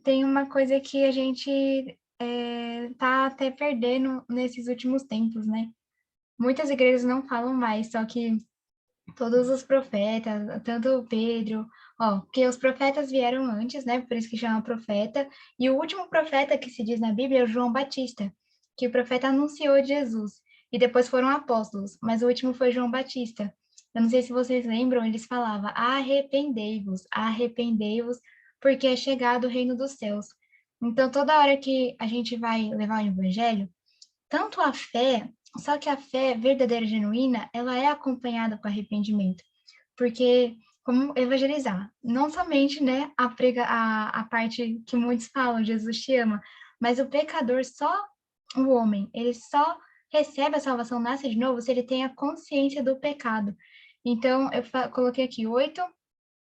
Tem uma coisa que a gente tá até perdendo nesses últimos tempos, né? Muitas igrejas não falam mais, só que todos os profetas, tanto Pedro, ó, porque os profetas vieram antes, né? Por isso que chama profeta. E o último profeta que se diz na Bíblia é o João Batista, que o profeta anunciou Jesus. E depois foram apóstolos, mas o último foi João Batista. Eu não sei se vocês lembram, eles falavam: arrependei-vos, porque é chegado o reino dos céus. Então, toda hora que a gente vai levar o evangelho, tanto a fé, só que a fé verdadeira e genuína, ela é acompanhada com arrependimento, porque como evangelizar? Não somente, né, a parte que muitos falam, Jesus te ama, mas o pecador só, o homem, ele só recebe a salvação, nasce de novo, se ele tem a consciência do pecado. Então, eu coloquei aqui 8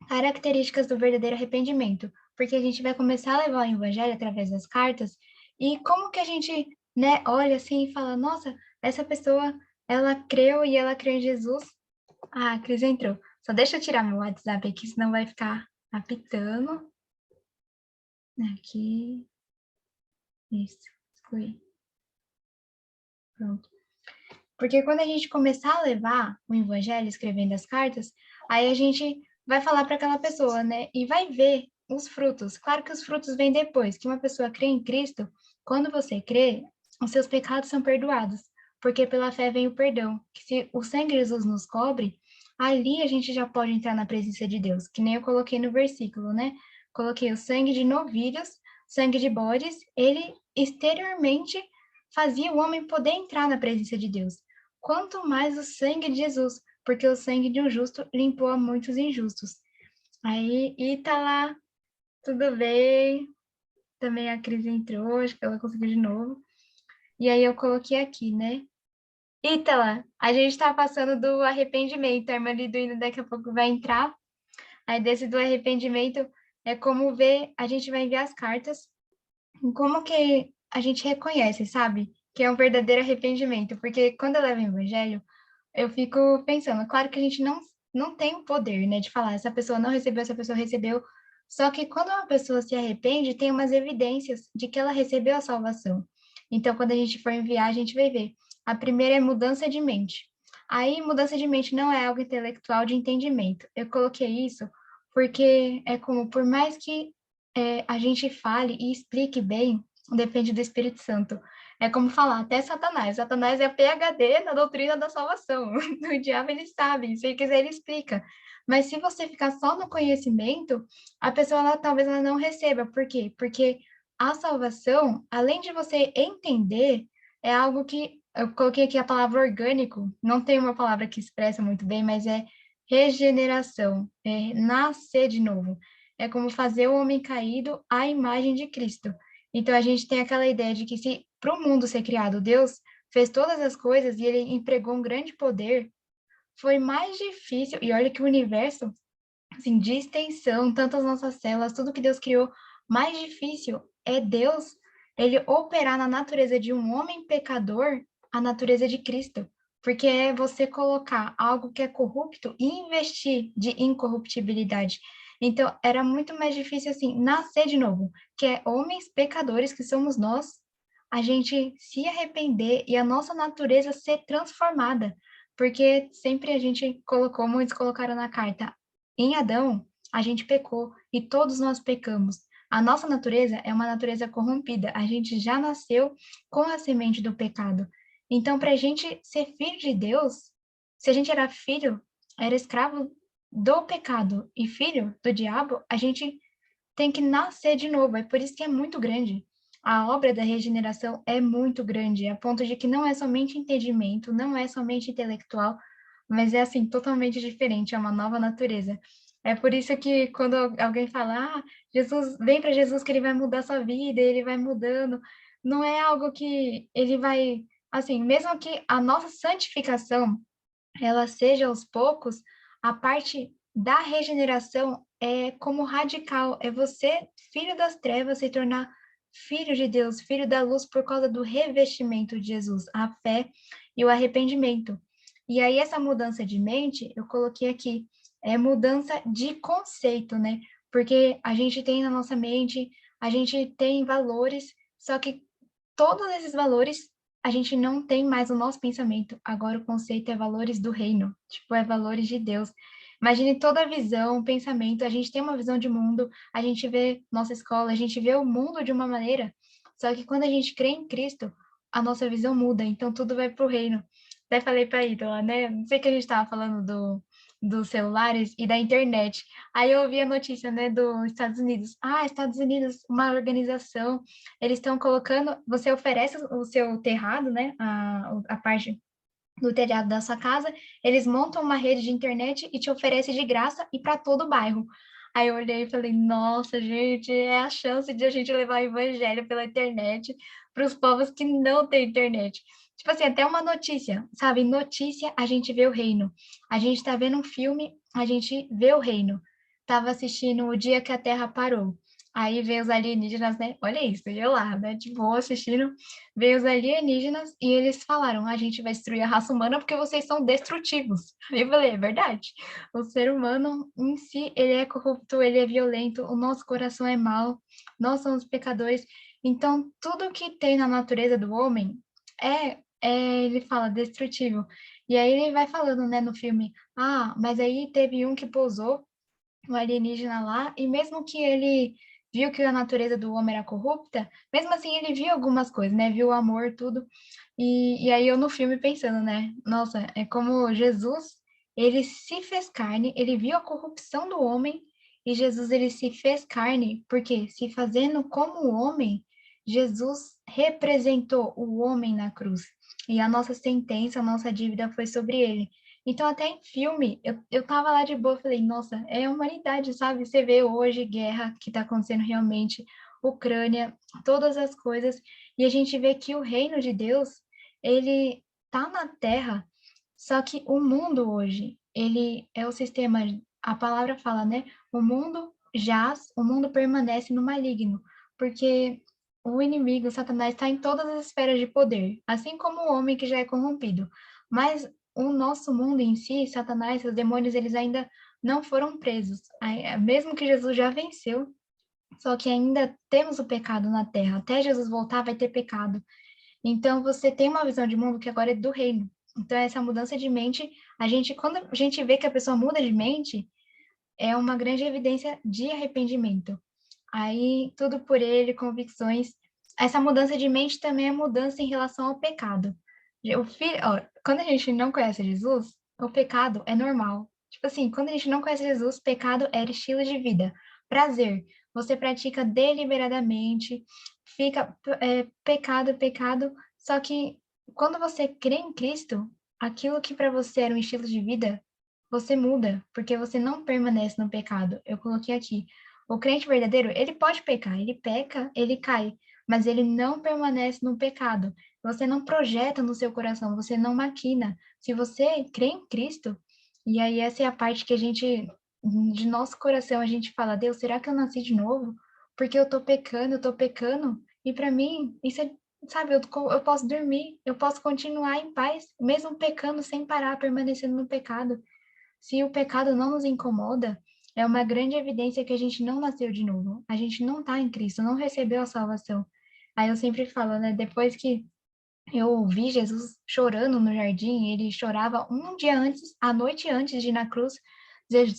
características do verdadeiro arrependimento, porque a gente vai começar a levar o evangelho através das cartas, e como que a gente, né, olha assim e fala, nossa, essa pessoa, ela creu e ela creu em Jesus. Ah, a Cris entrou. Só deixa eu tirar meu WhatsApp aqui, senão vai ficar apitando. Aqui, isso, excluir. Pronto. Porque quando a gente começar a levar o evangelho escrevendo as cartas, aí a gente vai falar para aquela pessoa, né? E vai ver os frutos. Claro que os frutos vêm depois, que uma pessoa crê em Cristo, quando você crê, os seus pecados são perdoados, porque pela fé vem o perdão. Que se o sangue de Jesus nos cobre, ali a gente já pode entrar na presença de Deus, que nem eu coloquei no versículo, né? Coloquei o sangue de novilhos, sangue de bodes, ele exteriormente fazia o homem poder entrar na presença de Deus. Quanto mais o sangue de Jesus, porque o sangue de um justo limpou a muitos injustos. Aí, Ítala, tudo bem? Também a Cris entrou, acho que ela conseguiu de novo. E aí eu coloquei aqui, né? Ítala, a gente tá passando do arrependimento, a irmã Liduína daqui a pouco vai entrar. Aí desse do arrependimento é como ver, a gente vai enviar as cartas, como que a gente reconhece, sabe? Que é um verdadeiro arrependimento, porque quando eu levo o evangelho, eu fico pensando, claro que a gente não tem o poder, né, de falar, essa pessoa não recebeu, essa pessoa recebeu, só que quando uma pessoa se arrepende, tem umas evidências de que ela recebeu a salvação. Então, quando a gente for enviar, a gente vai ver. A primeira é mudança de mente. Aí, mudança de mente não é algo intelectual de entendimento. Eu coloquei isso porque é como, por mais que a gente fale e explique bem, depende do Espírito Santo. É como falar, até Satanás. Satanás é PhD na doutrina da salvação. O diabo, ele sabe, se ele quiser, ele explica. Mas se você ficar só no conhecimento, a pessoa, talvez ela não receba. Por quê? Porque a salvação, além de você entender, é algo que, eu coloquei aqui a palavra orgânico, não tem uma palavra que expressa muito bem, mas é regeneração, é nascer de novo. É como fazer o homem caído à imagem de Cristo. Então, a gente tem aquela ideia de que se para o mundo ser criado, Deus fez todas as coisas e ele empregou um grande poder, foi mais difícil, e olha que o universo, assim, de extensão, tantas nossas células, tudo que Deus criou, mais difícil é Deus, ele operar na natureza de um homem pecador, a natureza de Cristo. Porque é você colocar algo que é corrupto e investir de incorruptibilidade. Então, era muito mais difícil, assim, nascer de novo, que é homens pecadores que somos nós, a gente se arrepender e a nossa natureza ser transformada. Porque sempre a gente colocou, muitos colocaram na carta, em Adão, a gente pecou e todos nós pecamos. A nossa natureza é uma natureza corrompida. A gente já nasceu com a semente do pecado. Então, para a gente ser filho de Deus, se a gente era filho, era escravo do pecado e filho do diabo, a gente tem que nascer de novo. É por isso que é muito grande. A obra da regeneração é muito grande, a ponto de que não é somente entendimento, não é somente intelectual, mas é assim, totalmente diferente, é uma nova natureza. É por isso que quando alguém fala, Jesus, vem para Jesus que ele vai mudar sua vida, ele vai mudando, não é algo que ele vai, assim, mesmo que a nossa santificação ela seja aos poucos, a parte da regeneração é como radical, é você, filho das trevas, se tornar filho de Deus, filho da luz por causa do revestimento de Jesus, a fé e o arrependimento. E aí, essa mudança de mente, eu coloquei aqui, é mudança de conceito, né? Porque a gente tem na nossa mente, a gente tem valores, só que todos esses valores a gente não tem mais o nosso pensamento. Agora o conceito é valores do reino, tipo, é valores de Deus. Imagine toda a visão, pensamento, a gente tem uma visão de mundo, a gente vê nossa escola, a gente vê o mundo de uma maneira, só que quando a gente crê em Cristo, a nossa visão muda, então tudo vai para o reino. Até falei para a Ítala, né? Não sei que a gente estava falando dos celulares e da internet. Aí eu ouvi a notícia, né, dos Estados Unidos. Ah, Estados Unidos, uma organização, eles estão colocando, você oferece o seu terrado, né, a parte do telhado da sua casa, eles montam uma rede de internet e te oferecem de graça e para todo o bairro. Aí eu olhei e falei, nossa, gente, é a chance de a gente levar o evangelho pela internet para os povos que não têm internet. Tipo assim, até uma notícia, sabe? Notícia, a gente vê o reino. A gente tá vendo um filme, a gente vê o reino. Tava assistindo O Dia que a Terra Parou. Aí veio os alienígenas, né? Olha isso, eu lá, né? De boa assistindo, veio os alienígenas e eles falaram: a gente vai destruir a raça humana porque vocês são destrutivos. Aí eu falei: é verdade. O ser humano em si, ele é corrupto, ele é violento, o nosso coração é mau, nós somos pecadores. Então, tudo que tem na natureza do homem ele fala, destrutivo. E aí ele vai falando, né, no filme: ah, mas aí teve um que pousou, um alienígena lá, e mesmo que ele viu que a natureza do homem era corrupta, mesmo assim ele viu algumas coisas, né? Viu o amor, tudo. E aí eu no filme pensando, né? Nossa, é como Jesus, ele se fez carne, ele viu a corrupção do homem, e Jesus ele se fez carne, porque se fazendo como homem, Jesus representou o homem na cruz. E a nossa sentença, a nossa dívida foi sobre ele. Então, até em filme, eu tava lá de boa, falei, nossa, é a humanidade, sabe? Você vê hoje guerra que tá acontecendo realmente, Ucrânia, todas as coisas, e a gente vê que o reino de Deus, ele tá na Terra, só que o mundo hoje, ele é o sistema, a palavra fala, né? O mundo jaz, o mundo permanece no maligno, porque o inimigo, Satanás, está em todas as esferas de poder, assim como o homem que já é corrompido. Mas o nosso mundo em si, Satanás, os demônios, eles ainda não foram presos. Mesmo que Jesus já venceu, só que ainda temos o pecado na terra. Até Jesus voltar, vai ter pecado. Então, você tem uma visão de mundo que agora é do reino. Então, essa mudança de mente, quando a gente vê que a pessoa muda de mente, é uma grande evidência de arrependimento. Aí, tudo por ele, convicções. Essa mudança de mente também é mudança em relação ao pecado. Quando a gente não conhece Jesus, o pecado é normal. Tipo assim, quando a gente não conhece Jesus, pecado era estilo de vida. Prazer, você pratica deliberadamente, fica pecado, pecado. Só que quando você crê em Cristo, aquilo que para você era um estilo de vida, você muda, porque você não permanece no pecado. Eu coloquei aqui. O crente verdadeiro, ele pode pecar, ele peca, ele cai, mas ele não permanece no pecado. Você não projeta no seu coração, você não maquina. Se você crê em Cristo, e aí essa é a parte que a gente, de nosso coração, a gente fala: Deus, será que eu nasci de novo? Porque eu tô pecando, e para mim, isso é, sabe, eu posso dormir, eu posso continuar em paz, mesmo pecando sem parar, permanecendo no pecado. Se o pecado não nos incomoda, é uma grande evidência que a gente não nasceu de novo. A gente não está em Cristo, não recebeu a salvação. Aí eu sempre falo, né? Depois que eu vi Jesus chorando no jardim, ele chorava um dia antes, a noite antes de ir na cruz,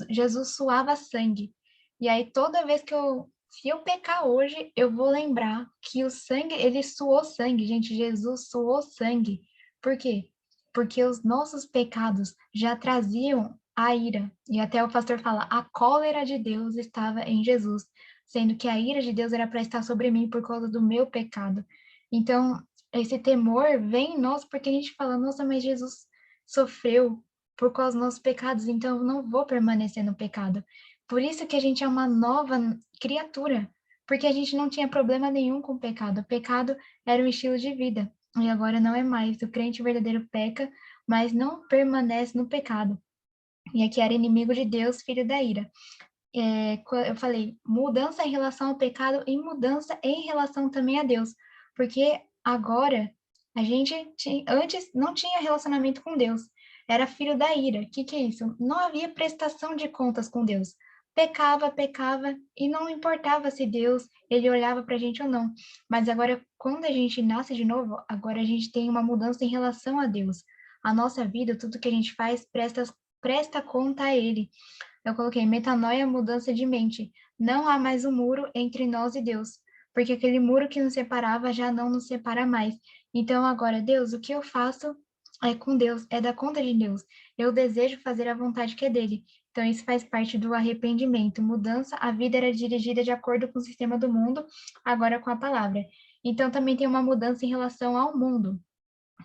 Jesus suava sangue. E aí toda vez se eu pecar hoje, eu vou lembrar que o sangue, ele suou sangue, gente, Jesus suou sangue. Por quê? Porque os nossos pecados já traziam a ira. E até o pastor fala, a cólera de Deus estava em Jesus, sendo que a ira de Deus era para estar sobre mim por causa do meu pecado. Então, esse temor vem em nós porque a gente fala, nossa, mas Jesus sofreu por causa dos nossos pecados, então eu não vou permanecer no pecado. Por isso que a gente é uma nova criatura, porque a gente não tinha problema nenhum com o pecado. O pecado era um estilo de vida, e agora não é mais. O crente verdadeiro peca, mas não permanece no pecado. E aqui era inimigo de Deus, filho da ira. Eu falei mudança em relação ao pecado e mudança em relação também a Deus, porque agora a gente antes não tinha relacionamento com Deus. era filho da ira. O que é isso? Não havia prestação de contas com Deus. Pecava, pecava, e não importava se Deus, ele olhava para a gente ou não. Mas agora, quando a gente nasce de novo, agora a gente tem uma mudança em relação a Deus. A nossa vida, tudo que a gente faz, presta conta a Ele. Eu coloquei metanoia, mudança de mente. Não há mais um muro entre nós e Deus, porque aquele muro que nos separava já não nos separa mais. Então, agora, Deus, o que eu faço é com Deus, é da conta de Deus. Eu desejo fazer a vontade que é dele. Então, isso faz parte do arrependimento. Mudança, a vida era dirigida de acordo com o sistema do mundo, agora com a palavra. Então, também tem uma mudança em relação ao mundo.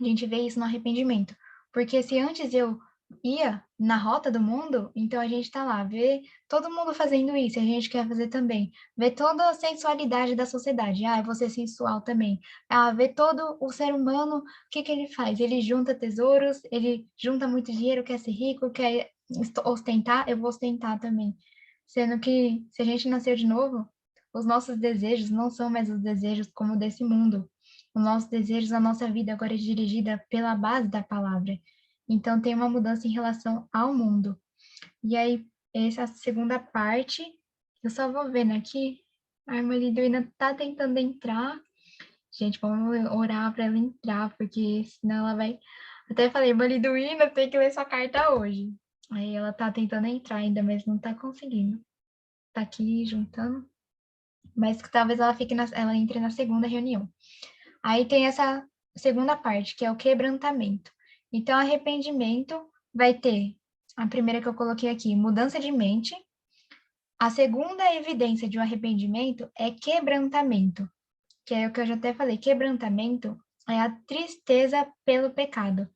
A gente vê isso no arrependimento. Porque se antes eu ia na rota do mundo, então a gente está lá, vê todo mundo fazendo isso, a gente quer fazer também. Vê toda a sensualidade da sociedade. Ah, eu vou ser sensual também. Ah, vê todo o ser humano, o que que ele faz? Ele junta tesouros, ele junta muito dinheiro, quer ser rico, quer ostentar, eu vou ostentar também. Sendo que, se a gente nasceu de novo, os nossos desejos não são mais os desejos como desse mundo. Os nossos desejos, a nossa vida agora é dirigida pela base da palavra. Então, tem uma mudança em relação ao mundo. E aí, essa segunda parte, eu só vou vendo aqui. A irmã Liduína tá tentando entrar. Gente, vamos orar para ela entrar, porque senão ela vai. Até falei, irmã Liduína, tem que ler sua carta hoje. Aí ela tá tentando entrar ainda, mas não tá conseguindo. Tá aqui juntando. Mas talvez ela fique ela entre na segunda reunião. Aí tem essa segunda parte, que é o quebrantamento. Então, arrependimento vai ter a primeira que eu coloquei aqui, mudança de mente. A segunda evidência de um arrependimento é quebrantamento, que é o que eu já até falei. Quebrantamento é a tristeza pelo pecado.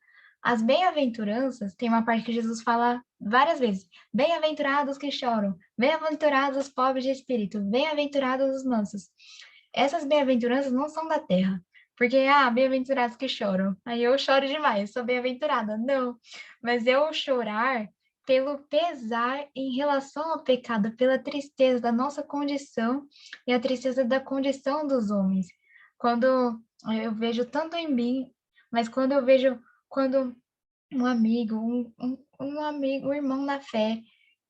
As bem-aventuranças, tem uma parte que Jesus fala várias vezes: bem-aventurados que choram, bem-aventurados os pobres de espírito, bem-aventurados os mansos. Essas bem-aventuranças não são da terra. Porque, bem-aventurados que choram. Aí eu choro demais, sou bem-aventurada. Não. Mas eu chorar pelo pesar em relação ao pecado, pela tristeza da nossa condição e a tristeza da condição dos homens. Quando eu vejo tanto em mim, mas quando eu vejo quando um amigo, um amigo, um irmão na fé,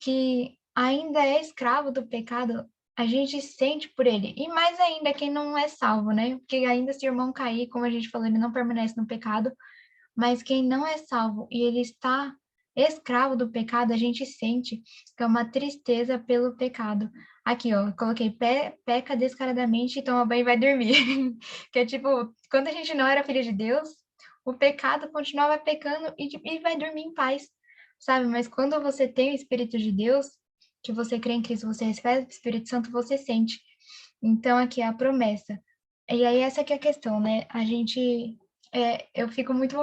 que ainda é escravo do pecado, a gente sente por ele. E mais ainda quem não é salvo, né? Porque ainda se o irmão cair, como a gente falou, ele não permanece no pecado, mas quem não é salvo e ele está escravo do pecado, a gente sente que é uma tristeza pelo pecado. Aqui, ó, coloquei peca descaradamente e toma banho e vai dormir. Que é tipo, quando a gente não era filho de Deus, o pecado continuava pecando e vai dormir em paz, sabe? Mas quando você tem o Espírito de Deus, que você crê em Cristo, você recebe o Espírito Santo, você sente. Então, aqui é a promessa. E aí, essa que é a questão, né? A gente eu fico muito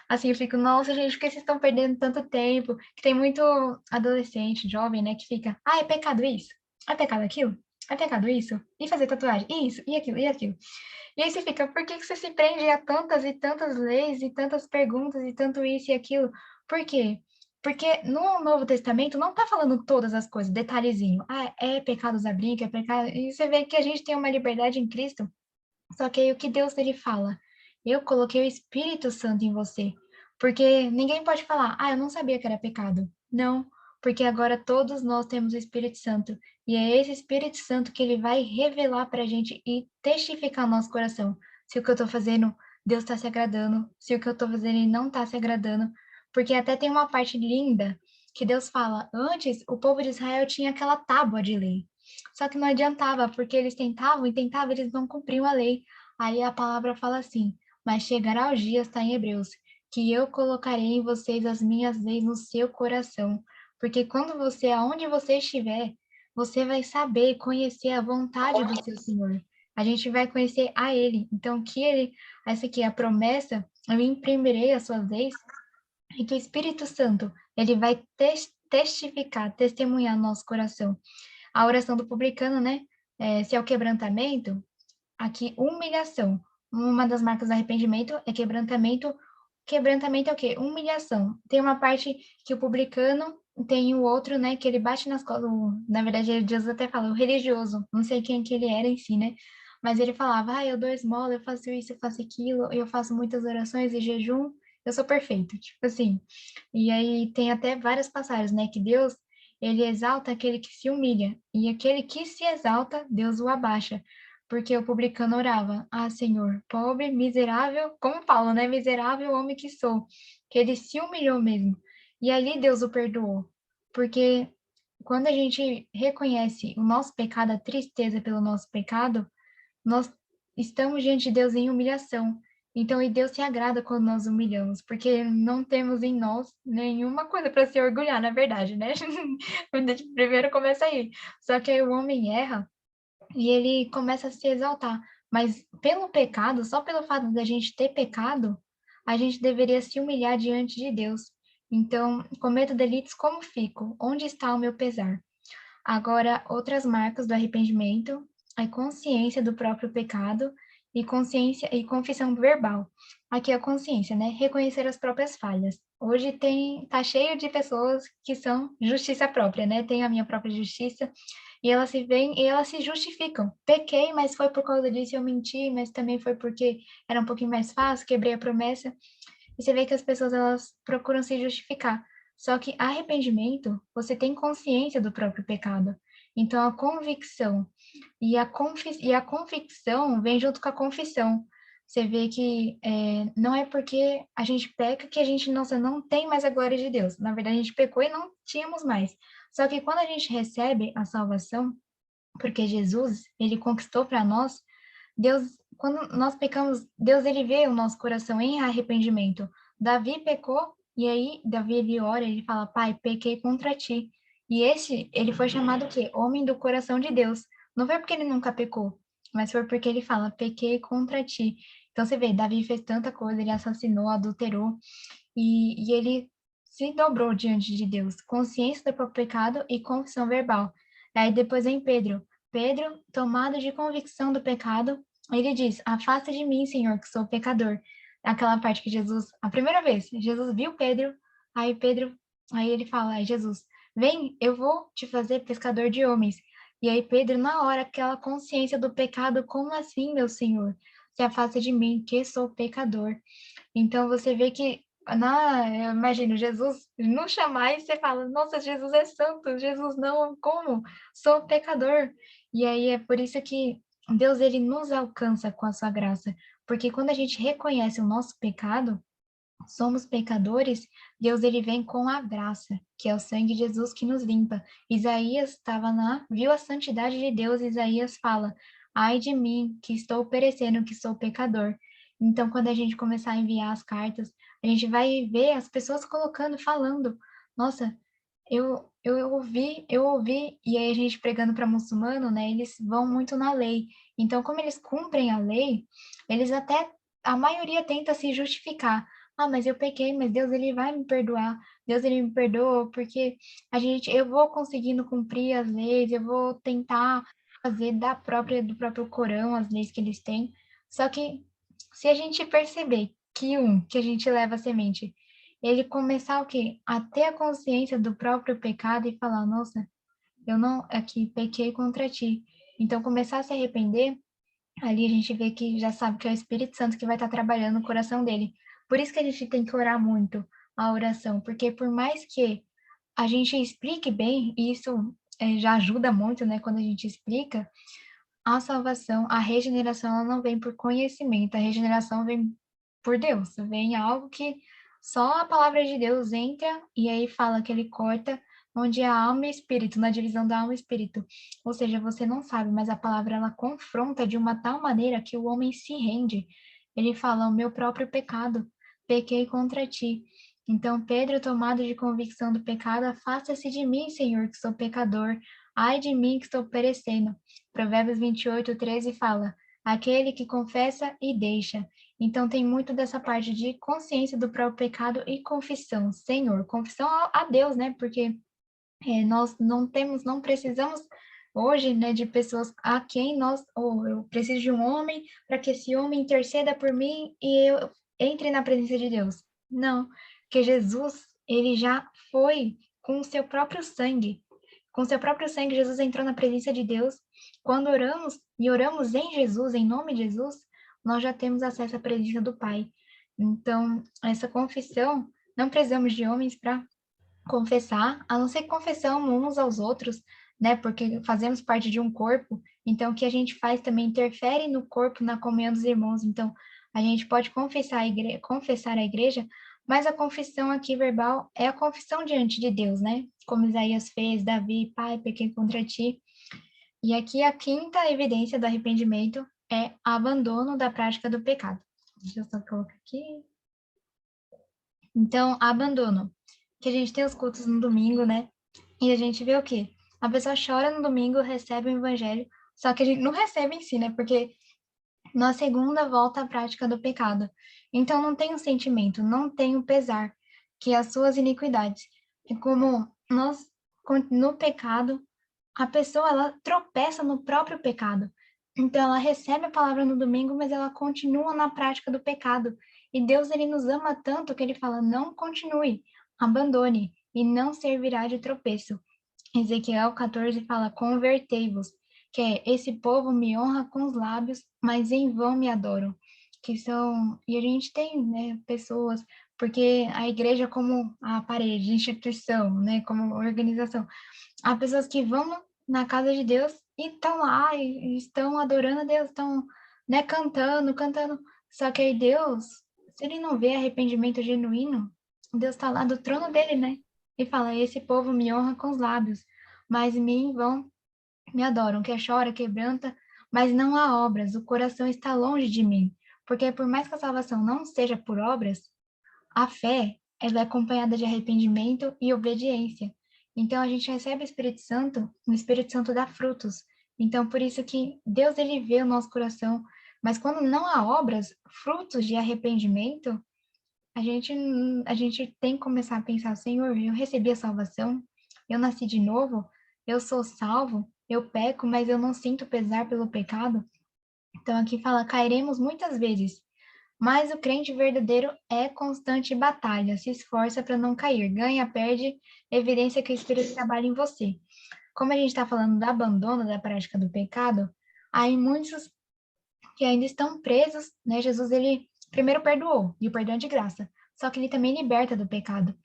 assim, eu fico, nossa, gente, por que vocês estão perdendo tanto tempo? Que tem muito adolescente, jovem, né, que fica, é pecado isso? É pecado aquilo? É pecado isso? E fazer tatuagem? Isso, e aquilo, e aquilo. E aí você fica, por que você se prende a tantas e tantas leis e tantas perguntas e tanto isso e aquilo? Por quê? Porque no Novo Testamento não está falando todas as coisas, detalhezinho. É pecado usar brinco, é pecado. E você vê que a gente tem uma liberdade em Cristo, só que aí o que Deus ele fala? Eu coloquei o Espírito Santo em você. Porque ninguém pode falar, eu não sabia que era pecado. Não, porque agora todos nós temos o Espírito Santo. E é esse Espírito Santo que ele vai revelar para a gente e testificar no nosso coração. Se o que eu estou fazendo, Deus está se agradando. Se o que eu estou fazendo, ele não está se agradando. Porque até tem uma parte linda que Deus fala, antes o povo de Israel tinha aquela tábua de lei. Só que não adiantava, porque eles tentavam e tentavam, eles não cumpriam a lei. Aí a palavra fala assim: mas chegará os dias, está em Hebreus, que eu colocarei em vocês as minhas leis no seu coração. Porque quando você, aonde você estiver, você vai saber conhecer a vontade do seu Senhor. A gente vai conhecer a Ele. Então, que Ele, essa aqui é a promessa, eu imprimirei as suas leis, e que o Espírito Santo, ele vai testificar, testemunhar no nosso coração. A oração do publicano, né? Se é o quebrantamento, aqui humilhação. Uma das marcas do arrependimento é quebrantamento. Quebrantamento é o quê? Humilhação. Tem uma parte que o publicano tem o outro, né? Que ele bate nas costas. Na verdade, Jesus até fala, o religioso. Não sei quem que ele era em si, né? Mas ele falava, eu dou esmola, eu faço isso, eu faço aquilo, eu faço muitas orações e jejum, eu sou perfeito, tipo assim. E aí tem até várias passagens, né, que Deus, ele exalta aquele que se humilha, e aquele que se exalta, Deus o abaixa. Porque o publicano orava: Ah, Senhor, pobre, miserável, como Paulo, né? Miserável homem que sou. Que ele se humilhou mesmo. E ali Deus o perdoou. Porque quando a gente reconhece o nosso pecado, a tristeza pelo nosso pecado, nós estamos diante de Deus em humilhação. Então, e Deus se agrada quando nós humilhamos, porque não temos em nós nenhuma coisa para se orgulhar, na verdade, né? Primeiro começa aí. Só que aí o homem erra e ele começa a se exaltar. Mas pelo pecado, só pelo fato da gente ter pecado, a gente deveria se humilhar diante de Deus. Então, cometo delitos, como fico? Onde está o meu pesar? Agora, outras marcas do arrependimento é consciência do próprio pecado e consciência e confissão verbal. Aqui é a consciência, né? Reconhecer as próprias falhas. Hoje tá cheio de pessoas que são justiça própria, né? Tem a minha própria justiça e elas se veem e elas se justificam. Pequei, mas foi por causa disso eu menti, mas também foi porque era um pouquinho mais fácil, quebrei a promessa. E você vê que as pessoas elas procuram se justificar. Só que arrependimento, você tem consciência do próprio pecado. Então a convicção e a convicção vem junto com a confissão. Você vê que não é porque a gente peca que a gente nossa, não tem mais a glória de Deus. Na verdade, a gente pecou e não tínhamos mais. Só que quando a gente recebe a salvação, porque Jesus, ele conquistou para nós, Deus, quando nós pecamos, Deus ele vê o nosso coração em arrependimento. Davi pecou e aí Davi ele ora, ele fala: "Pai, pequei contra ti". E esse, ele foi chamado o quê? Homem do coração de Deus. Não foi porque ele nunca pecou, mas foi porque ele fala: "Pequei contra ti". Então você vê, Davi fez tanta coisa, ele assassinou, adulterou e ele se dobrou diante de Deus, consciência do próprio pecado e confissão verbal. Aí depois vem Pedro. Pedro, tomado de convicção do pecado, ele diz: Afasta de mim, Senhor, que sou pecador. Aquela parte que Jesus, a primeira vez, Jesus viu Pedro, aí ele fala: Ai, Jesus, vem, eu vou te fazer pescador de homens. E aí Pedro, na hora, aquela consciência do pecado, como assim, meu Senhor? Se afasta de mim, que sou pecador. Então você vê que eu imagino Jesus nos chamar e você fala, nossa, Jesus é santo, Jesus não, como? Sou pecador. E aí é por isso que Deus ele nos alcança com a sua graça, porque quando a gente reconhece o nosso pecado, somos pecadores, Deus ele vem com a graça, que é o sangue de Jesus que nos limpa. Isaías estava viu a santidade de Deus, Isaías fala: Ai de mim, que estou perecendo, que sou pecador. Então, quando a gente começar a enviar as cartas, a gente vai ver as pessoas colocando, falando: Nossa, eu ouvi, e aí a gente pregando para muçulmano, né? Eles vão muito na lei. Então, como eles cumprem a lei, eles até, a maioria tenta se justificar. Ah, mas eu pequei, mas Deus ele vai me perdoar. Deus ele me perdoa porque eu vou conseguindo cumprir as leis, eu vou tentar fazer do próprio Corão as leis que eles têm. Só que se a gente perceber que a gente leva a semente, ele começar o quê? A ter a consciência do próprio pecado e falar, nossa, eu não aqui pequei contra ti. Então começar a se arrepender, ali a gente vê que já sabe que é o Espírito Santo que vai estar trabalhando no coração dele. Por isso que a gente tem que orar muito a oração, porque por mais que a gente explique bem, e isso já ajuda muito, né, quando a gente explica, a salvação, a regeneração, ela não vem por conhecimento, a regeneração vem por Deus, vem algo que só a palavra de Deus entra e aí fala que ele corta onde há alma e espírito, na divisão da alma e espírito. Ou seja, você não sabe, mas a palavra ela confronta de uma tal maneira que o homem se rende. Ele fala: "O meu próprio pecado, pequei contra ti". Então, Pedro, tomado de convicção do pecado, afasta-se de mim, Senhor, que sou pecador. Ai de mim que estou perecendo. Provérbios 28:13 fala: aquele que confessa e deixa. Então, tem muito dessa parte de consciência do próprio pecado e confissão. Senhor, confissão a Deus, né? Porque nós não temos, não precisamos hoje, né, de pessoas a quem nós, ou eu preciso de um homem para que esse homem interceda por mim e eu entre na presença de Deus. Não, porque Jesus, ele já foi com o seu próprio sangue. Com seu próprio sangue, Jesus entrou na presença de Deus. Quando oramos e oramos em Jesus, em nome de Jesus, nós já temos acesso à presença do Pai. Então, essa confissão, não precisamos de homens para confessar, a não ser que confessamos uns aos outros, né? Porque fazemos parte de um corpo, então o que a gente faz também interfere no corpo, na comunhão dos irmãos. Então, a gente pode confessar a igreja, mas a confissão aqui verbal é a confissão diante de Deus, né? Como Isaías fez, Davi, Pai, pequei contra ti. E aqui a quinta evidência do arrependimento é abandono da prática do pecado. Deixa eu só colocar aqui. Então, abandono. Que a gente tem os cultos no domingo, né? E a gente vê o quê? A pessoa chora no domingo, recebe o evangelho, só que a gente não recebe em si, né? Porque na segunda volta à prática do pecado. Então não tem o sentimento, não tem o pesar, que é as suas iniquidades. E como nós, no pecado, a pessoa ela tropeça no próprio pecado. Então ela recebe a palavra no domingo, mas ela continua na prática do pecado. E Deus ele nos ama tanto que ele fala: "Não continue, abandone e não servirá de tropeço". Ezequiel 14 fala: "Convertei-vos", que é esse povo me honra com os lábios, mas em vão me adoram. Que são, e a gente tem, né, pessoas, porque a igreja como a parede, instituição, né, como organização, há pessoas que vão na casa de Deus e estão lá e estão adorando a Deus, estão, né, cantando, só que aí Deus, se ele não vê arrependimento genuíno, Deus está lá do trono dele, né? E fala: "Esse povo me honra com os lábios, mas em mim vão me adoram, que chora, quebranta, mas não há obras, o coração está longe de mim". Porque por mais que a salvação não seja por obras, a fé, ela é acompanhada de arrependimento e obediência. Então, a gente recebe o Espírito Santo dá frutos. Então, por isso que Deus, ele vê o nosso coração, mas quando não há obras, frutos de arrependimento, a gente tem que começar a pensar: Senhor, eu recebi a salvação, eu nasci de novo, eu sou salvo, eu peco, mas eu não sinto pesar pelo pecado. Então, aqui fala: cairemos muitas vezes, mas o crente verdadeiro é constante batalha, se esforça para não cair, ganha, perde, evidência que o Espírito trabalha em você. Como a gente está falando do abandono da prática do pecado, há muitos que ainda estão presos, né? Jesus, ele primeiro perdoou, e o perdão é de graça, só que ele também liberta do pecado.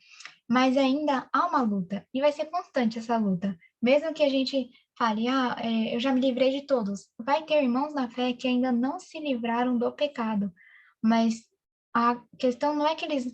Mas ainda há uma luta, e vai ser constante essa luta. Mesmo que a gente fale: eu já me livrei de todos, vai ter irmãos na fé que ainda não se livraram do pecado. Mas a questão não é que eles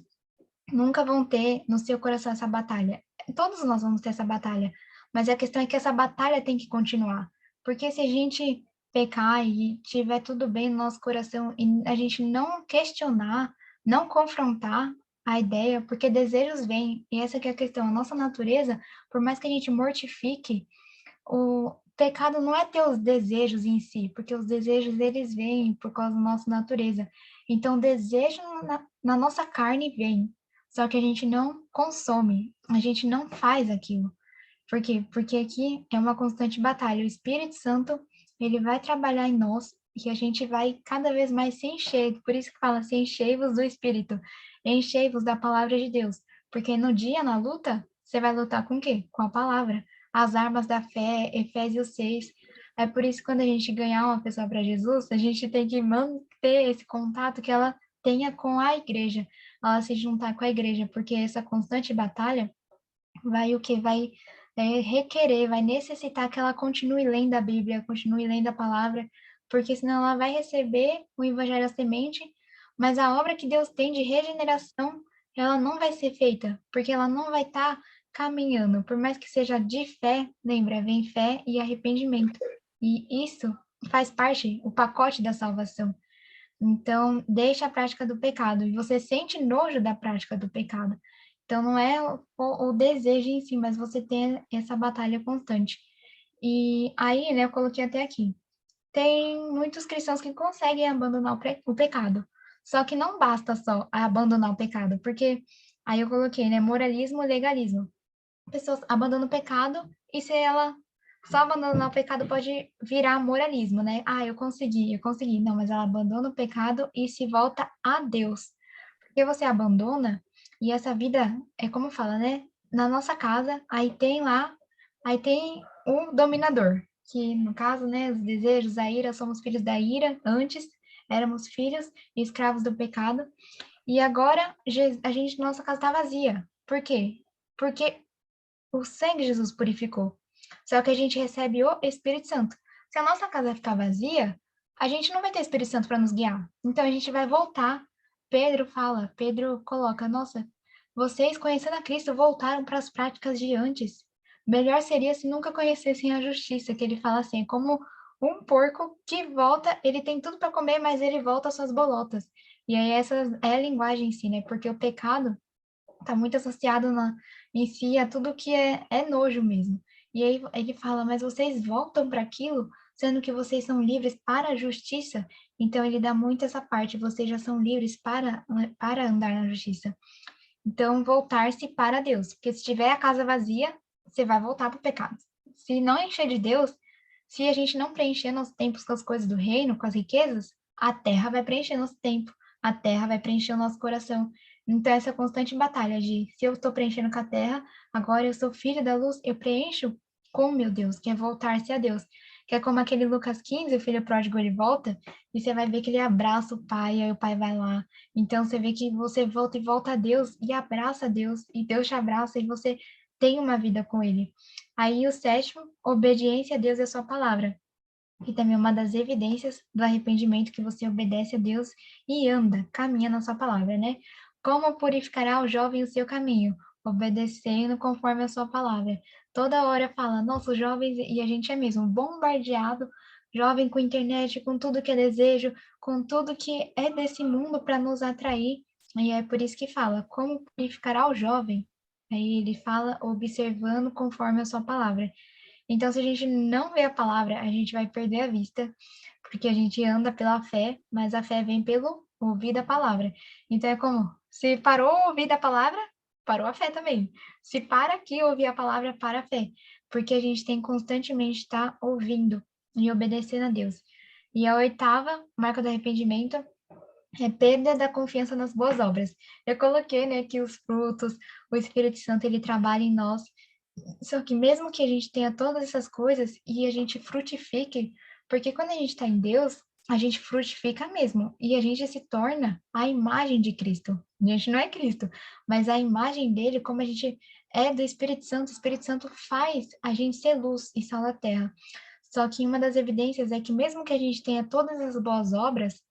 nunca vão ter no seu coração essa batalha. Todos nós vamos ter essa batalha, mas a questão é que essa batalha tem que continuar. Porque se a gente pecar e tiver tudo bem no nosso coração e a gente não questionar, não confrontar a ideia, porque desejos vêm, e essa que é a questão, a nossa natureza, por mais que a gente mortifique, o pecado não é ter os desejos em si, porque os desejos eles vêm por causa da nossa natureza. Então, o desejo na nossa carne vem, só que a gente não consome, a gente não faz aquilo. Por quê? Porque aqui é uma constante batalha. O Espírito Santo, ele vai trabalhar em nós e a gente vai cada vez mais se encher. Por isso que fala: se enchei-vos do Espírito, enchei-vos da palavra de Deus. Porque no dia, na luta, você vai lutar com o quê? Com a palavra. As armas da fé, Efésios 6. É por isso que quando a gente ganhar uma pessoa para Jesus, a gente tem que manter esse contato que ela tenha com a igreja, ela se juntar com a igreja, porque essa constante batalha vai o que vai requerer, vai necessitar que ela continue lendo a Bíblia, continue lendo a palavra, porque senão ela vai receber o Evangelho à semente, mas a obra que Deus tem de regeneração, ela não vai ser feita, porque ela não vai estar caminhando, por mais que seja de fé, lembra, vem fé e arrependimento. E isso faz parte, o pacote da salvação. Então, deixa a prática do pecado. E você sente nojo da prática do pecado. Então, não é o desejo em si, mas você tem essa batalha constante. E aí, né, eu coloquei até aqui. Tem muitos cristãos que conseguem abandonar o pecado. Só que não basta só abandonar o pecado, porque aí eu coloquei, né, moralismo e legalismo. Pessoas abandonam o pecado e se ela só abandonar o pecado pode virar moralismo, né? Eu consegui, eu consegui. Não, mas ela abandona o pecado e se volta a Deus. Porque você abandona e essa vida é como fala, né? Na nossa casa, aí tem o dominador, que no caso, né, os desejos, a ira, somos filhos da ira, antes éramos filhos e escravos do pecado. E agora nossa casa está vazia. Por quê? Porque o sangue de Jesus purificou. Só que a gente recebe o Espírito Santo. Se a nossa casa ficar vazia, a gente não vai ter Espírito Santo para nos guiar. Então a gente vai voltar. Pedro coloca, nossa, vocês conhecendo a Cristo voltaram para as práticas de antes. Melhor seria se nunca conhecessem a justiça, que ele fala assim, como um porco que volta, ele tem tudo para comer, mas ele volta às suas bolotas. E aí essa é a linguagem em si, né? Porque o pecado está muito associado em si a tudo que é nojo mesmo. E aí ele fala, mas vocês voltam para aquilo, sendo que vocês são livres para a justiça. Então ele dá muito essa parte, vocês já são livres para andar na justiça. Então, voltar-se para Deus, porque se tiver a casa vazia, você vai voltar para o pecado. Se não encher de Deus, se a gente não preencher nosso tempo com as coisas do reino, com as riquezas, a terra vai preencher nosso tempo, a terra vai preencher o nosso coração. Então, essa constante batalha de se eu estou preenchendo com a terra, agora eu sou filho da luz, eu preencho com o meu Deus, que é voltar-se a Deus. Que é como aquele Lucas 15, o filho pródigo, ele volta, e você vai ver que ele abraça o pai, aí o pai vai lá. Então, você vê que você volta e volta a Deus, e abraça a Deus, e Deus te abraça, e você tem uma vida com ele. Aí, o sétimo, obediência a Deus é a sua palavra. E também uma das evidências do arrependimento que você obedece a Deus e anda, caminha na sua palavra, né? Como purificará o jovem o seu caminho? Obedecendo conforme a sua palavra. Toda hora fala, nossa, os jovens, e a gente é mesmo bombardeado, jovem com internet, com tudo que é desejo, com tudo que é desse mundo para nos atrair. E é por isso que fala, como purificará o jovem? Aí ele fala, observando conforme a sua palavra. Então, se a gente não vê a palavra, a gente vai perder a vista, porque a gente anda pela fé, mas a fé vem pelo ouvir da palavra. Então, é como, se parou ouvir da palavra, parou a fé também. Se para aqui ouvir a palavra, para a fé, porque a gente tem constantemente estar ouvindo e obedecendo a Deus. E a oitava marca do arrependimento é perda da confiança nas boas obras. Eu coloquei, né, que os frutos, o Espírito Santo, ele trabalha em nós, só que mesmo que a gente tenha todas essas coisas e a gente frutifique, porque quando a gente está em Deus, a gente frutifica mesmo e a gente se torna a imagem de Cristo. A gente não é Cristo, mas a imagem dele, como a gente é do Espírito Santo, o Espírito Santo faz a gente ser luz e sal da terra. Só que uma das evidências é que mesmo que a gente tenha todas as boas obras,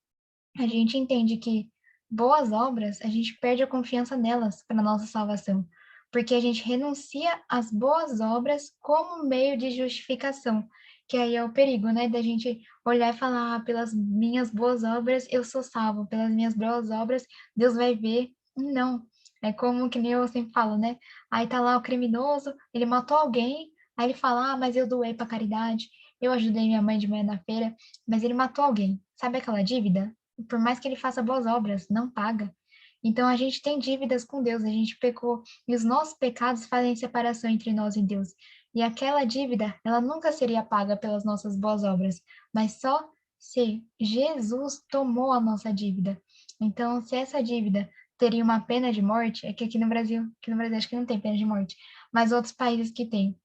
a gente entende que boas obras, a gente perde a confiança nelas para nossa salvação, porque a gente renuncia às boas obras como meio de justificação, que aí é o perigo, né, da gente olhar e falar, pelas minhas boas obras eu sou salvo, pelas minhas boas obras Deus vai ver. Não, é como que nem eu sempre falo, né? Aí tá lá o criminoso, ele matou alguém, aí ele fala, mas eu doei para caridade, eu ajudei minha mãe de manhã na feira, mas ele matou alguém. Sabe aquela dívida? Por mais que ele faça boas obras, não paga. Então a gente tem dívidas com Deus, a gente pecou e os nossos pecados fazem separação entre nós e Deus. E aquela dívida, ela nunca seria paga pelas nossas boas obras, mas só se Jesus tomou a nossa dívida. Então, se essa dívida teria uma pena de morte, é que aqui no Brasil acho que não tem pena de morte, mas outros países que tem.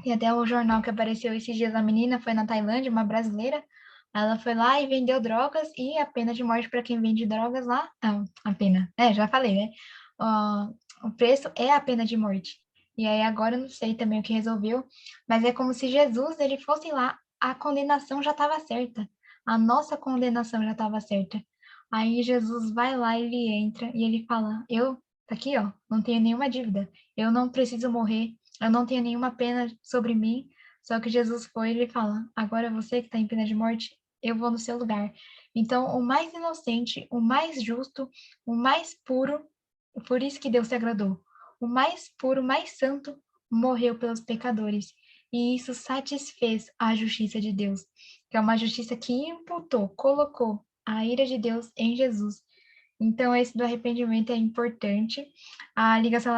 E até o jornal que apareceu esses dias, a menina foi na Tailândia, uma brasileira, ela foi lá e vendeu drogas e a pena de morte para quem vende drogas lá, não, a pena, já falei, né? O preço é a pena de morte. E aí agora eu não sei também o que resolveu, mas é como se Jesus, ele fosse lá, a condenação já estava certa, a nossa condenação já estava certa. Aí Jesus vai lá, ele entra e ele fala, tá aqui, ó, não tenho nenhuma dívida, eu não preciso morrer, eu não tenho nenhuma pena sobre mim, só que Jesus foi e ele fala, agora você que está em pena de morte, eu vou no seu lugar. Então, o mais inocente, o mais justo, o mais puro, por isso que Deus se agradou, o mais puro, o mais santo, morreu pelos pecadores. E isso satisfez a justiça de Deus, que é uma justiça que imputou, colocou a ira de Deus em Jesus. Então, esse do arrependimento é importante. A ligação